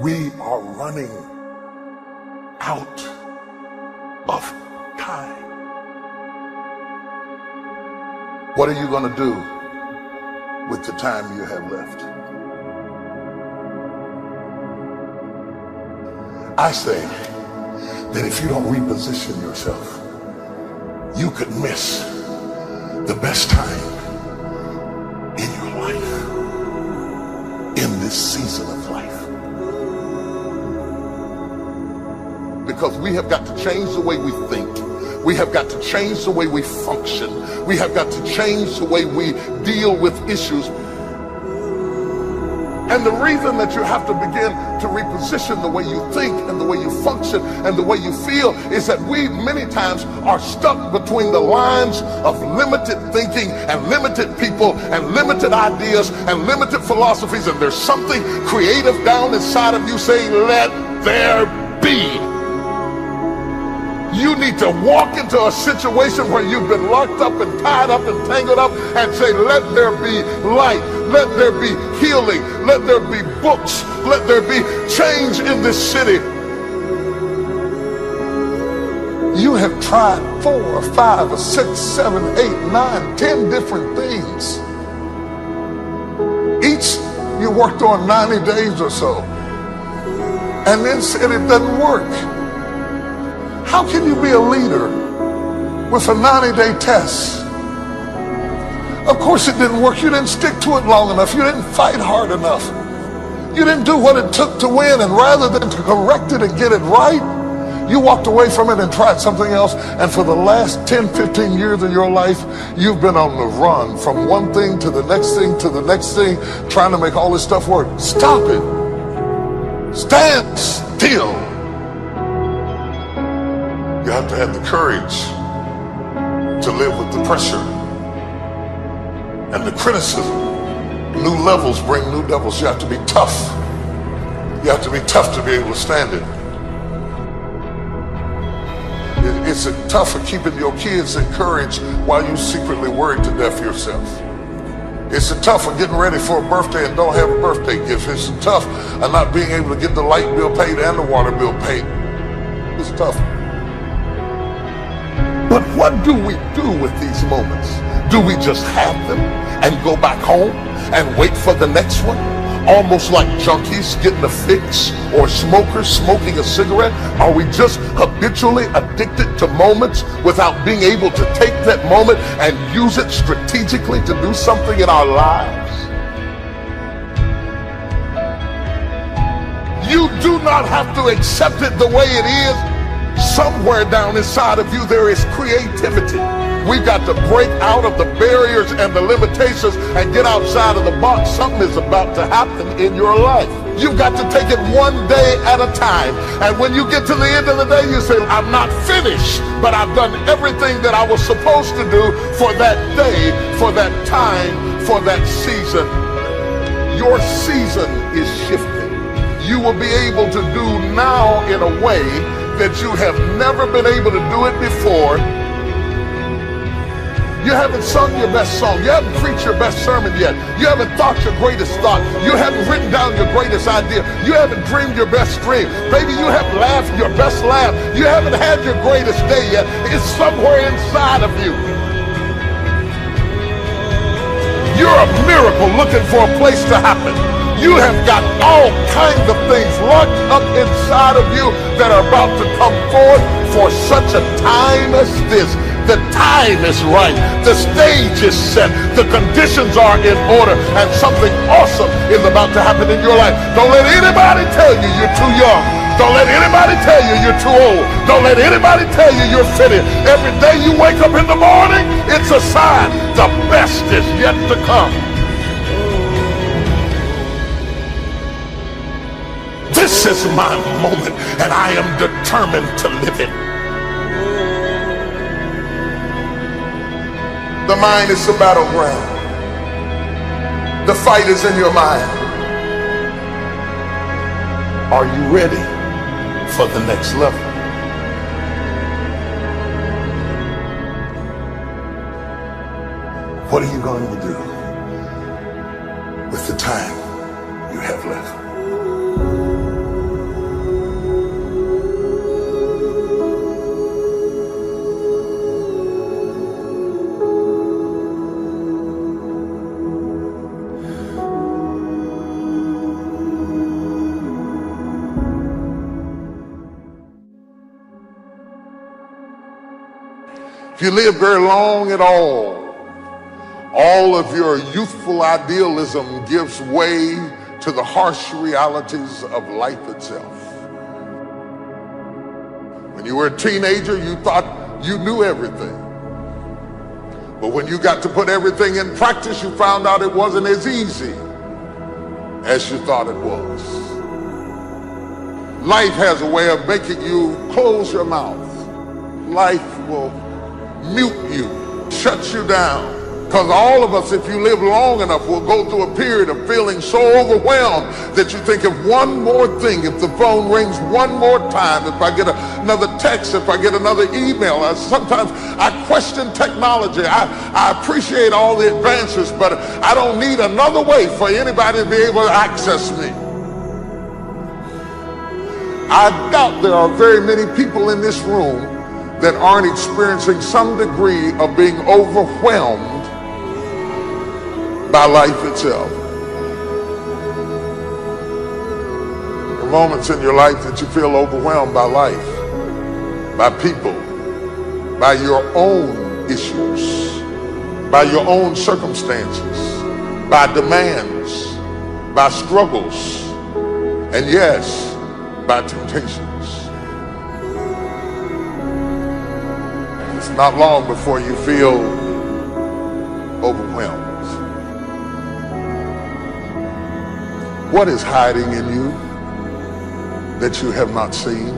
We are running out of time. What are you going to do with the time you have left? I say that if you don't reposition yourself, you could miss the best time in your life, in this season of life. Because we have got to change the way we think. We have got to change the way we function. We have got to change the way we deal with issues. And the reason that you have to begin to reposition the way you think and the way you function and the way you feel is that we many times are stuck between the lines of limited thinking and limited people and limited ideas and limited philosophies. And there's something creative down inside of you saying, let there be. You need to walk into a situation where you've been locked up and tied up and tangled up and say, let there be light, let there be healing, let there be books, let there be change in this city. You have tried 4 or 5 or 6, 7, 8, 9, 10 different things. Each you worked on 90 days or so and then said it doesn't work. How can you be a leader with a 90-day test? Of course it didn't work. You didn't stick to it long enough. You didn't fight hard enough. You didn't do what it took to win. And rather than to correct it and get it right, you walked away from it and tried something else. And for the last 10, 15 years of your life, you've been on the run from one thing to the next thing to the next thing, trying to make all this stuff work. Stop it. Stand still. You have to have the courage to live with the pressure and the criticism. New levels bring new devils. You have to be tough. You have to be tough to be able to stand it. It's tough for keeping your kids encouraged while you secretly worried to death yourself. It's tough for getting ready for a birthday and don't have a birthday gift. It's tough of not being able to get the light bill paid and the water bill paid. It's tough. But what do we do with these moments? Do we just have them and go back home and wait for the next one? Almost like junkies getting a fix or smokers smoking a cigarette? Are we just habitually addicted to moments without being able to take that moment and use it strategically to do something in our lives? You do not have to accept it the way it is. Somewhere down inside of you there is creativity. We've got to break out of the barriers and the limitations and get outside of the box. Something is about to happen in your life. You've got to take it one day at a time. And when you get to the end of the day, you say, I'm not finished, but I've done everything that I was supposed to do for that day, for that time, for that season. Your season is shifting. You will be able to do now in a way that you have never been able to do it before. You haven't sung your best song. You haven't preached your best sermon yet. You haven't thought your greatest thought. You haven't written down your greatest idea. You haven't dreamed your best dream. Maybe you haven't laughed your best laugh. You haven't had your greatest day yet. It's somewhere inside of you. You're a miracle looking for a place to happen. You have got all kinds of things locked up inside of you that are about to come forth for such a time as this. The time is right. The stage is set. The conditions are in order. And something awesome is about to happen in your life. Don't let anybody tell you you're too young. Don't let anybody tell you you're too old. Don't let anybody tell you you're fitted. Every day you wake up in the morning, it's a sign the best is yet to come. This is my moment, and I am determined to live it. The mind is the battleground. The fight is in your mind. Are you ready for the next level? What are you going to do with the time you have left? If you live very long at all of your youthful idealism gives way to the harsh realities of life itself. When you were a teenager, you thought you knew everything. But when you got to put everything in practice, you found out it wasn't as easy as you thought it was. Life has a way of making you close your mouth. Life will mute you, shut you down. Because all of us, if you live long enough, will go through a period of feeling so overwhelmed that you think of one more thing, if the phone rings one more time, if I get another text, if I get another email. Sometimes I question technology. I appreciate all the advances, but I don't need another way for anybody to be able to access me. I doubt there are very many people in this room that aren't experiencing some degree of being overwhelmed by life itself. There are moments in your life that you feel overwhelmed by life, by people, by your own issues, by your own circumstances, by demands, by struggles, and yes, by temptations. It's not long before you feel overwhelmed. What is hiding in you that you have not seen?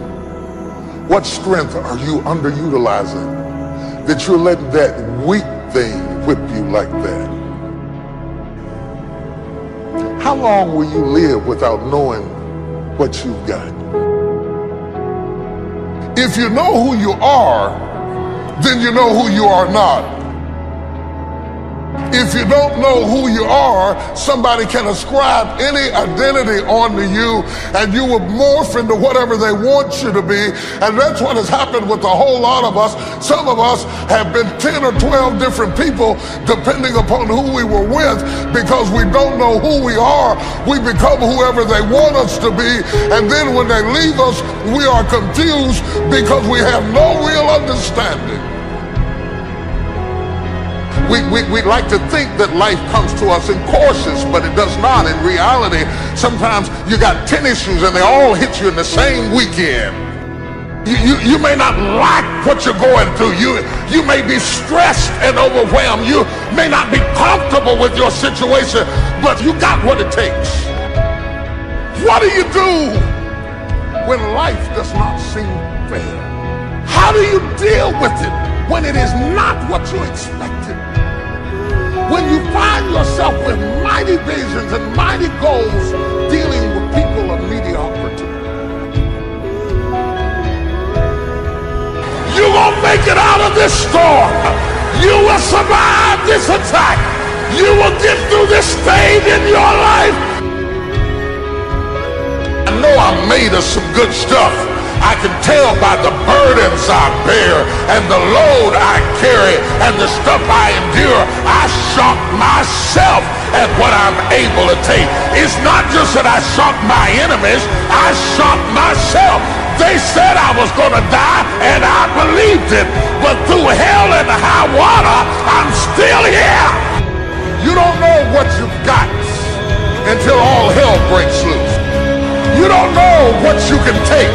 What strength are you underutilizing that you're letting that weak thing whip you like that? How long will you live without knowing what you've got? If you know who you are, then you know who you are not. If you don't know who you are, somebody can ascribe any identity onto you and you will morph into whatever they want you to be. And that's what has happened with a whole lot of us. Some of us have been 10 or 12 different people depending upon who we were with. Because we don't know who we are, we become whoever they want us to be. And then when they leave us, we are confused because we have no real understanding. We like to think that life comes to us in courses, but it does not. In reality, sometimes you got 10 issues and they all hit you in the same weekend. You may not like what you're going through. You may be stressed and overwhelmed. You may not be comfortable with your situation, but you got what it takes. What do you do when life does not seem fair? How do you deal with it when it is not what you expected? When you find yourself with mighty visions and mighty goals dealing with people of mediocrity. You're going to make it out of this storm. You will survive this attack. You will get through this stage in your life. I know I'm made of some good stuff. I can tell by the burdens I bear and the load I carry and the stuff I endure. I shock myself at what I'm able to take. It's not just that I shock my enemies, I shock myself. They said I was going to die and I believed it, but through hell and high water, I'm still here. You don't know what you've got until all hell breaks loose. You don't know what you can take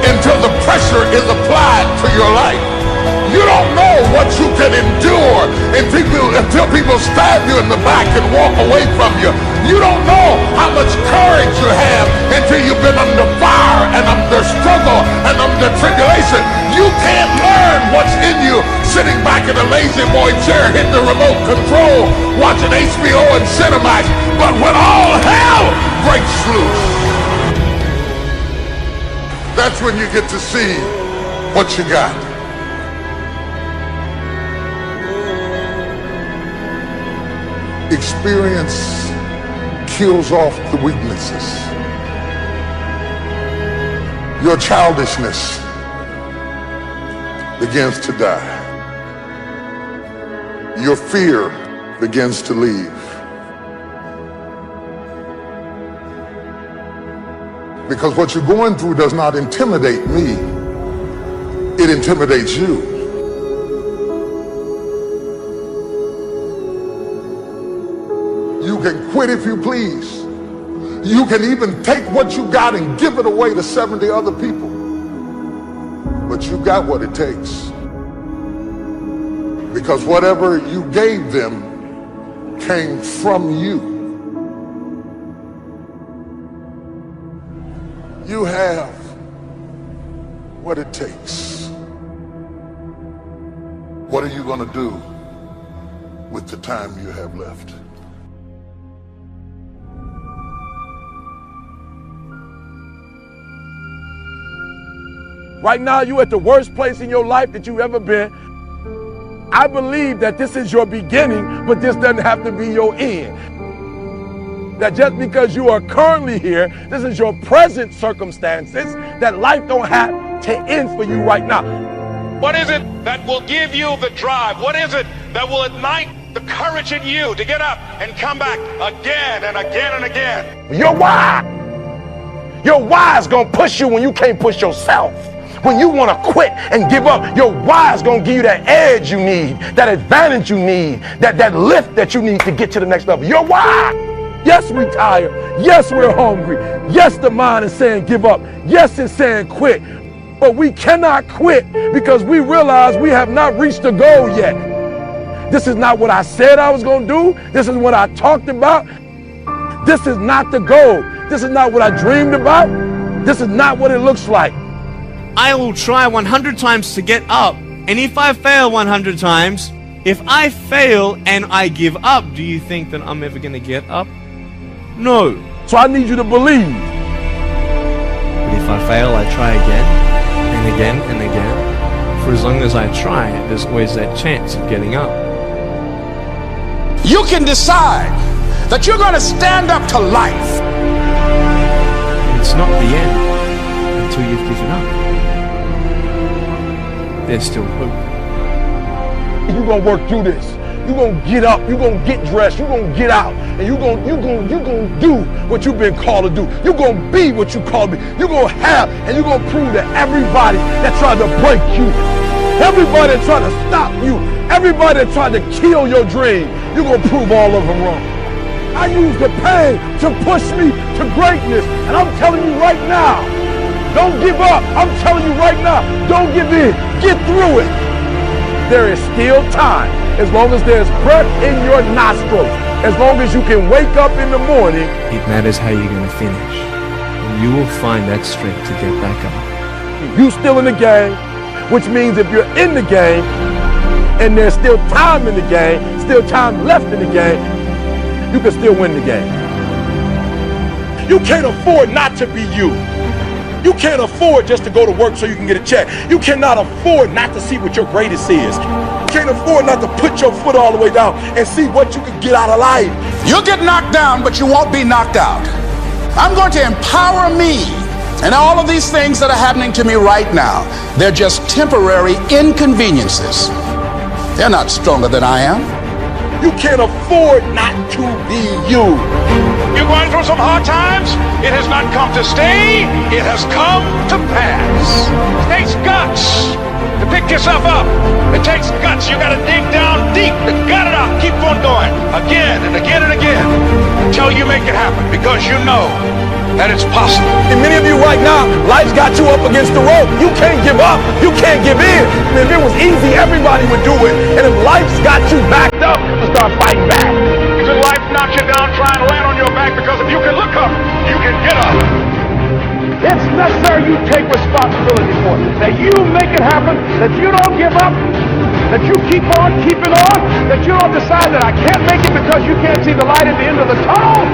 until the pressure is applied to your life. You don't know what you can endure until people stab you in the back and walk away from you. You don't know how much courage you have until you've been under fire and under struggle and under tribulation. You can't learn what's in you sitting back in a lazy boy chair hitting the remote control watching HBO and Cinemax. But when all hell breaks loose, that's when you get to see what you got. Experience kills off the weaknesses. Your childishness begins to die. Your fear begins to leave. Because what you're going through does not intimidate me. It intimidates you. You can quit if you please. You can even take what you got and give it away to 70 other people. But you got what it takes. Because whatever you gave them came from you. You have what it takes. What are you going to do with the time you have left? Right now, you're at the worst place in your life that you've ever been. I believe that this is your beginning, but this doesn't have to be your end. That just because you are currently here, this is your present circumstances, that life don't have to end for you right now. What is it that will give you the drive? What is it that will ignite the courage in you to get up and come back again and again and again? Your why. Your why is going to push you when you can't push yourself. When you want to quit and give up, your why is going to give you that edge you need, that advantage you need, that lift that you need to get to the next level. Your why. Yes, we're tired. Yes, we're hungry. Yes, the mind is saying give up. Yes, it's saying quit. But we cannot quit because we realize we have not reached the goal yet. This is not what I said I was going to do. This is what I talked about. This is not the goal. This is not what I dreamed about. This is not what it looks like. I will try 100 times to get up, and if I fail 100 times, if I fail and I give up, do you think that I'm ever going to get up? No. So I need you to believe. But if I fail, I try again, and again, and again. For as long as I try, there's always that chance of getting up. You can decide that you're going to stand up to life. And it's not the end until you've given up. There's still hope. You're going to work through this. You're going to get up. You're going to get dressed. You're going to get out. And you're going to do what you've been called to do. You're going to be what you called to be. You're going to have, and you're going to prove to everybody that tried to break you, everybody that tried to stop you, everybody that tried to kill your dream, you're going to prove all of them wrong. I use the pain to push me to greatness. And I'm telling you right now, don't give up. I'm telling you right now, don't give in. Get through it. There is still time. As long as there's breath in your nostrils, as long as you can wake up in the morning. It matters how you're going to finish. And you will find that strength to get back up. You still in the game, which means if you're in the game and there's still time in the game, still time left in the game, you can still win the game. You can't afford not to be you. You can't afford just to go to work so you can get a check. You cannot afford not to see what your greatest is. You can't afford not to put your foot all the way down and see what you can get out of life. You'll get knocked down, but you won't be knocked out. I'm going to empower me. And all of these things that are happening to me right now, they're just temporary inconveniences. They're not stronger than I am. You can't afford not to be you. You're going through some hard times? It has not come to stay. It has come to pass. It takes guts to pick yourself up. It takes guts. You got to dig down deep to gut it out. Keep on going again and again and again until you make it happen, because you know that it's possible. And many of you right now, life's got you up against the rope. You can't give up. You can't give in. And if it was easy, everybody would do it. And if life's got you backed up, you start fighting back. Could life knock you down trying to land on your back? Because if you can look up, you can get up. It's necessary you take responsibility for it. That you make it happen, that you don't give up, that you keep on keeping on, that you don't decide that I can't make it because you can't see the light at the end of the tunnel.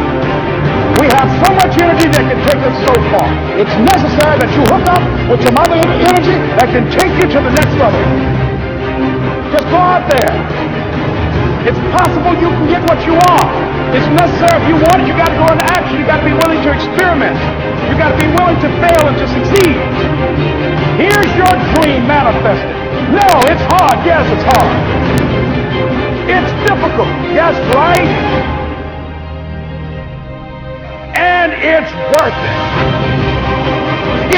We have so much energy that can take us so far. It's necessary that you hook up with some other energy that can take you to the next level. Just go out there. It's possible you can get what you want. It's necessary. If you want it, you got to go into action. You got to be willing to experiment. You got to be willing to fail and to succeed. Here's your dream manifested. No, it's hard. Yes, it's hard. It's difficult. Yes, right? And it's worth it.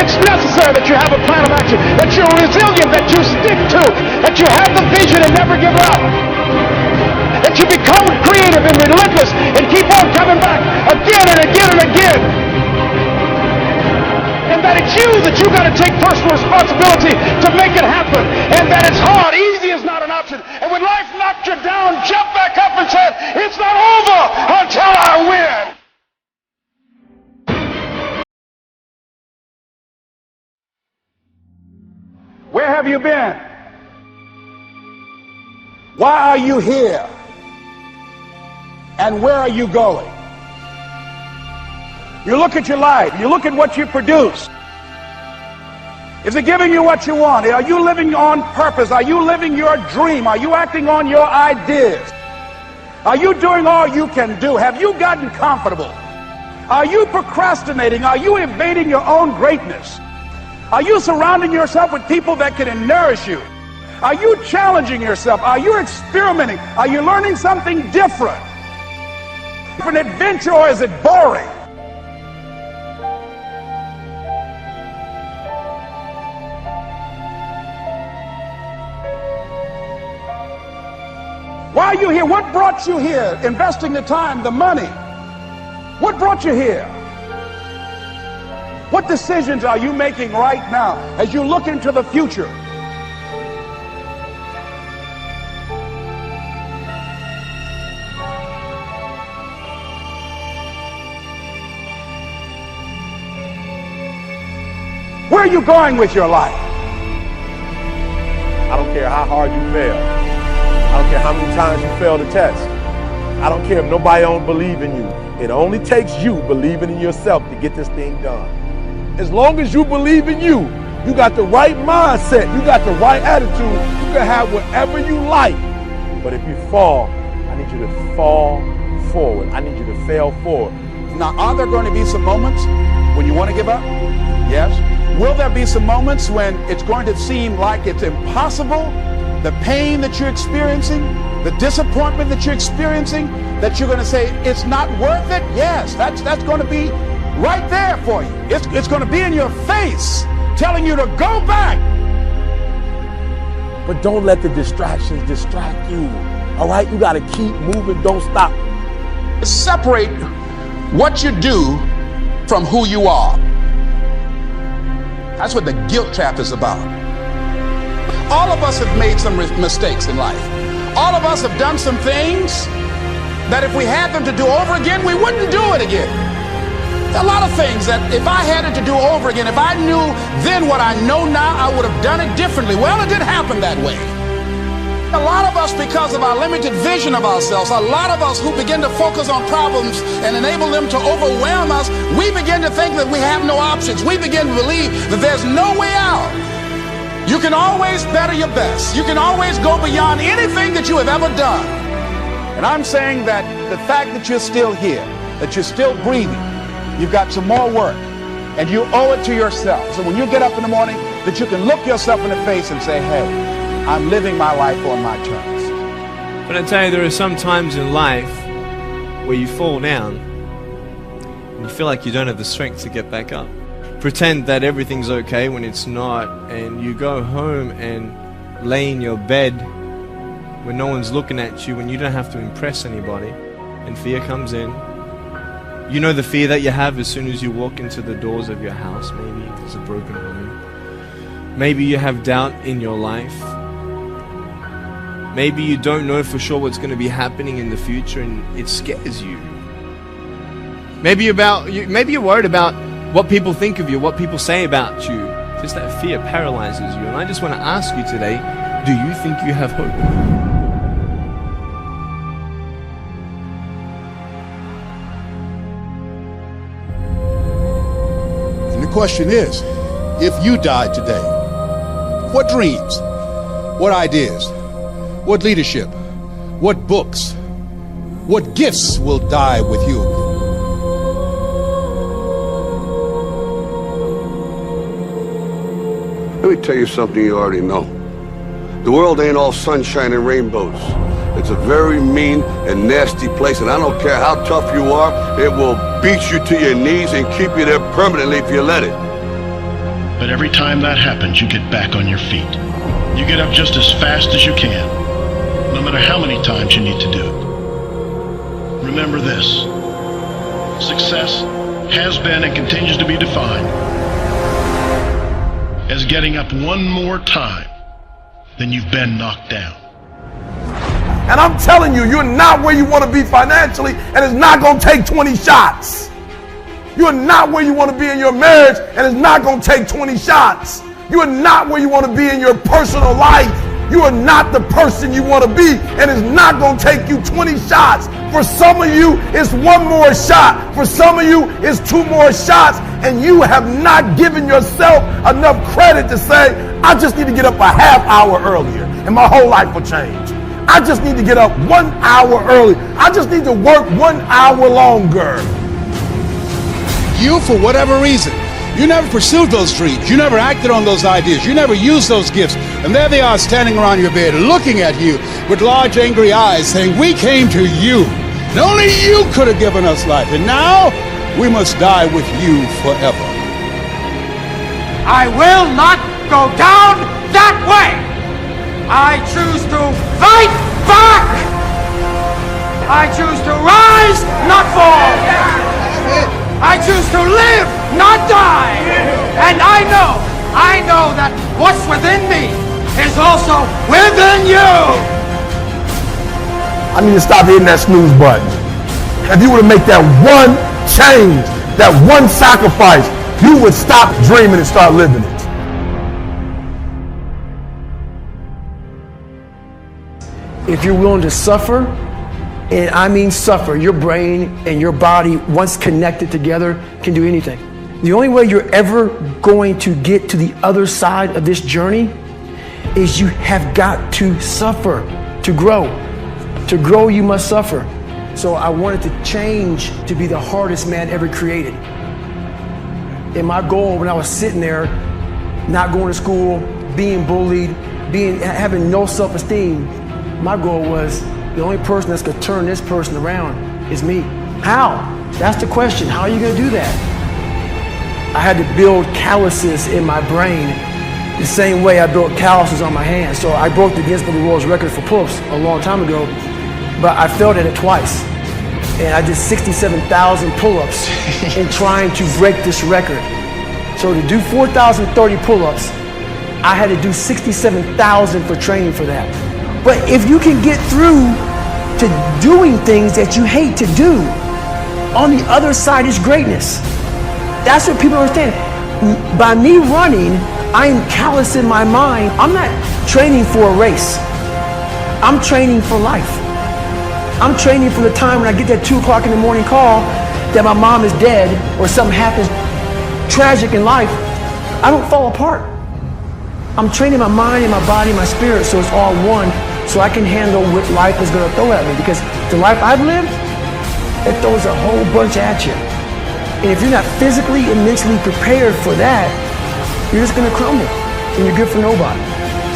It's necessary that you have a plan of action, that you're resilient, that you stick to, that you have the vision and never give up, that you become creative have been relentless and keep on coming back again and again and again. And that it's you that you got to take personal responsibility to make it happen. And that it's hard. Easy is not an option. And when life knocked you down, jump back up and said, it's not over until I win. Where have you been? Why are you here? And where are you going? You look at your life, you look at what you produce. Is it giving you what you want? Are you living on purpose? Are you living your dream? Are you acting on your ideas? Are you doing all you can do? Have you gotten comfortable? Are you procrastinating? Are you evading your own greatness? Are you surrounding yourself with people that can nourish you? Are you challenging yourself? Are you experimenting? Are you learning something different? An adventure, or is it boring? Why are you here? What brought you here? Investing the time, the money. What brought you here? What decisions are you making right now as you look into the future? Where are you going with your life? I don't care how hard you fail. I don't care how many times you fail the test. I don't care if nobody don't believe in you. It only takes you believing in yourself to get this thing done. As long as you believe in you, you got the right mindset, you got the right attitude, you can have whatever you like. But if you fall, I need you to fall forward. I need you to fail forward. Now, are there going to be some moments when you want to give up? Yes. Will there be some moments when it's going to seem like it's impossible? The pain that you're experiencing, the disappointment that you're experiencing, that you're going to say, it's not worth it? Yes, that's going to be right there for you. It's going to be in your face, telling you to go back. But don't let the distractions distract you. All right, you got to keep moving, don't stop. Separate what you do from who you are. That's what the guilt trap is about. All of us have made some mistakes in life. All of us have done some things that if we had them to do over again, we wouldn't do it again. There are a lot of things that if I had it to do over again, if I knew then what I know now, I would have done it differently. Well, it didn't happen that way. A lot of us, because of our limited vision of ourselves, a lot of us who begin to focus on problems and enable them to overwhelm us, we begin to think that we have no options. We begin to believe that there's no way out. You can always better your best. You can always go beyond anything that you have ever done. And I'm saying that the fact that you're still here, that you're still breathing, you've got some more work, and you owe it to yourself. So when you get up in the morning, that you can look yourself in the face and say, hey, I'm living my life on my terms. But I tell you, there are some times in life where you fall down and you feel like you don't have the strength to get back up. Pretend that everything's okay when it's not, and you go home and lay in your bed when no one's looking at you, when you don't have to impress anybody, and fear comes in. You know the fear that you have as soon as you walk into the doors of your house. Maybe there's a broken home. Maybe you have doubt in your life. Maybe you don't know for sure what's going to be happening in the future, and it scares you. Maybe you're worried about what people think of you, what people say about you. Just that fear paralyzes you. And I just want to ask you today, do you think you have hope? And the question is, if you died today, what dreams, what ideas, what leadership, what books, what gifts will die with you? Let me tell you something you already know. The world ain't all sunshine and rainbows. It's a very mean and nasty place, and I don't care how tough you are, it will beat you to your knees and keep you there permanently if you let it. But every time that happens, you get back on your feet. You get up just as fast as you can, no matter how many times you need to do it. remember this. Success has been and continues to be defined as getting up one more time than you've been knocked down. And I'm telling you, you're not where you want to be financially, and it's not going to take 20 shots. You're not where you want to be in your marriage, and it's not going to take 20 shots. You are not where you want to be in your personal life. You are not the person you want to be, and it's not going to take you 20 shots. For some of you, it's one more shot. For some of you, it's two more shots, and you have not given yourself enough credit to say, I just need to get up a half hour earlier, and my whole life will change. I just need to get up 1 hour early. I just need to work 1 hour longer. You, for whatever reason, you never pursued those dreams. You never acted on those ideas. You never used those gifts. And there they are standing around your bed looking at you with large angry eyes saying, we came to you. And only you could have given us life. And now we must die with you forever. I will not go down that way. I choose to fight back. I choose to rise, not fall. I choose to live, not die. And I know that what's within me is also within you. I need to stop hitting that snooze button. If you were to make that one change, that one sacrifice, you would stop dreaming and start living it. If you're willing to suffer, and I mean suffer, your brain and your body, once connected together, can do anything. The only way you're ever going to get to the other side of this journey is you have got to suffer to grow. To grow, you must suffer. So I wanted to change to be the hardest man ever created. And my goal when I was sitting there, not going to school, being bullied, having no self-esteem, my goal was the only person that's gonna turn this person around is me. How? That's the question. How are you gonna do that? I had to build calluses in my brain the same way I built calluses on my hands. So I broke the Guinness Book of World Records for pull-ups a long time ago, but I failed at it twice. And I did 67,000 pull-ups in trying to break this record. So to do 4,030 pull-ups, I had to do 67,000 for training for that. But if you can get through to doing things that you hate to do, on the other side is greatness. That's what people understand. By me running, I am callous in my mind. I'm not training for a race. I'm training for life. I'm training for the time when I get that 2 o'clock in the morning call that my mom is dead or something happens tragic in life. I don't fall apart. I'm training my mind and my body and my spirit so it's all one, so I can handle what life is going to throw at me. Because the life I've lived, it throws a whole bunch at you. And if you're not physically and mentally prepared for that, you're just going to crumble, and you're good for nobody.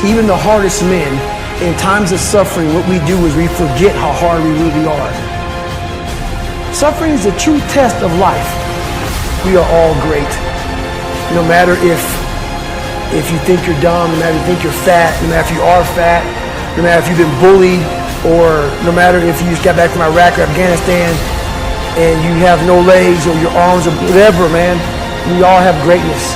Even the hardest men, in times of suffering, what we do is we forget how hard we really are. Suffering is the true test of life. We are all great. No matter if you think you're dumb, no matter if you think you're fat, no matter if you are fat, no matter if you've been bullied, or no matter if you just got back from Iraq or Afghanistan and you have no legs or your arms or whatever, man, we all have greatness.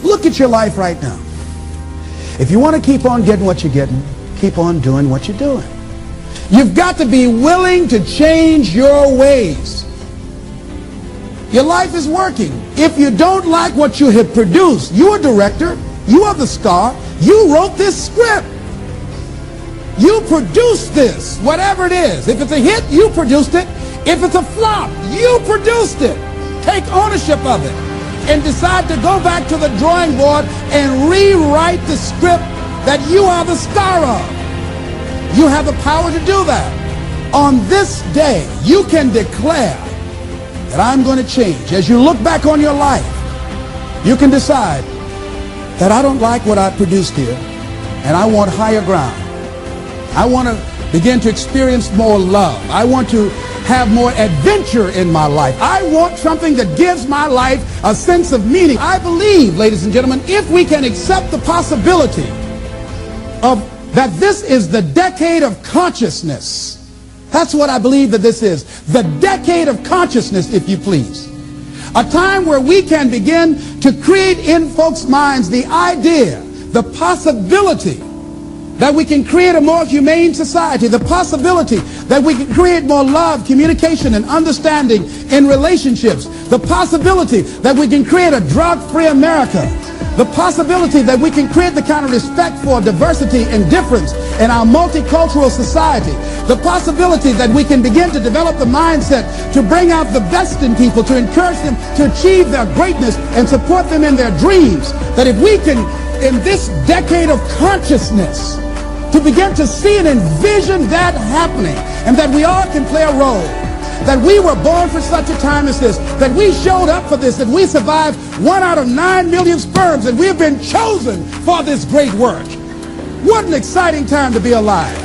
Look at your life right now. If you want to keep on getting what you're getting, keep on doing what you're doing. You've got to be willing to change your ways. Your life is working. If you don't like what you have produced, you're a director, you are the star, you wrote this script. You produced this, whatever it is. If it's a hit, you produced it. If it's a flop, you produced it. Take ownership of it and decide to go back to the drawing board and rewrite the script that you are the star of. You have the power to do that. On this day, you can declare that I'm going to change. As you look back on your life, you can decide that I don't like what I produced here, and I want higher ground. I want to begin to experience more love. I want to have more adventure in my life. I want something that gives my life a sense of meaning. I believe, ladies and gentlemen, if we can accept the possibility of that this is the decade of consciousness. That's what I believe that this is. The decade of consciousness, if you please. A time where we can begin to create in folks' minds the idea, the possibility that we can create a more humane society, the possibility that we can create more love, communication, and understanding in relationships, the possibility that we can create a drug-free America, the possibility that we can create the kind of respect for diversity and difference in our multicultural society, the possibility that we can begin to develop the mindset to bring out the best in people, to encourage them to achieve their greatness and support them in their dreams, that if we can, in this decade of consciousness, to begin to see and envision that happening, and that we all can play a role, that we were born for such a time as this, that we showed up for this, that we survived 1 out of 9 million sperms, and we have been chosen for this great work. What an exciting time to be alive.